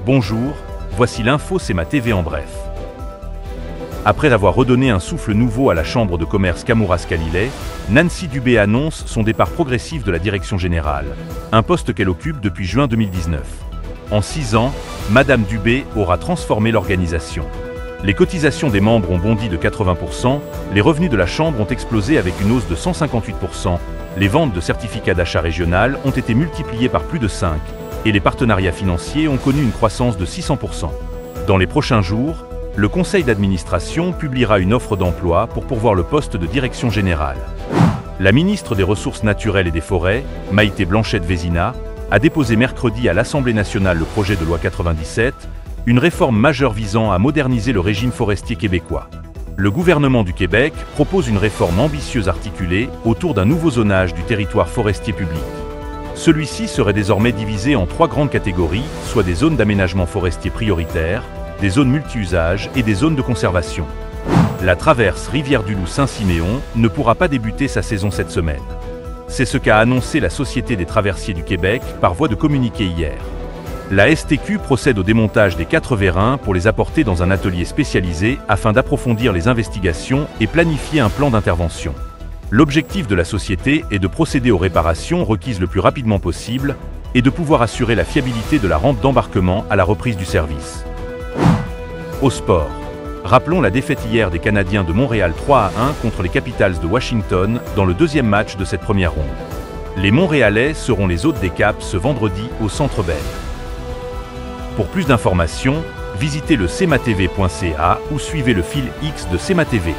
Bonjour, voici l'info CEMA TV en bref. Après avoir redonné un souffle nouveau à la chambre de commerce Kamouraska-Lillet, Nancy Dubé annonce son départ progressif de la direction générale, un poste qu'elle occupe depuis juin 2019. En 6 ans, Madame Dubé aura transformé l'organisation. Les cotisations des membres ont bondi de 80%, les revenus de la chambre ont explosé avec une hausse de 158%, les ventes de certificats d'achat régional ont été multipliées par plus de 5, et les partenariats financiers ont connu une croissance de 600%. Dans les prochains jours, le conseil d'administration publiera une offre d'emploi pour pourvoir le poste de direction générale. La ministre des Ressources naturelles et des Forêts, Maïté Blanchette-Vézina, a déposé mercredi à l'Assemblée nationale le projet de loi 97, une réforme majeure visant à moderniser le régime forestier québécois. Le gouvernement du Québec propose une réforme ambitieuse articulée autour d'un nouveau zonage du territoire forestier public. Celui-ci serait désormais divisé en 3 grandes catégories, soit des zones d'aménagement forestier prioritaires, des zones multi-usages et des zones de conservation. La traverse Rivière-du-Loup-Saint-Siméon ne pourra pas débuter sa saison cette semaine. C'est ce qu'a annoncé la Société des traversiers du Québec par voie de communiqué hier. La STQ procède au démontage des 4 vérins pour les apporter dans un atelier spécialisé afin d'approfondir les investigations et planifier un plan d'intervention. L'objectif de la société est de procéder aux réparations requises le plus rapidement possible et de pouvoir assurer la fiabilité de la rampe d'embarquement à la reprise du service. Au sport, rappelons la défaite hier des Canadiens de Montréal 3-1 contre les Capitals de Washington dans le 2e match de cette première ronde. Les Montréalais seront les hôtes des Caps ce vendredi au Centre Bell. Pour plus d'informations, visitez le cematv.ca ou suivez le fil X de CEMA TV.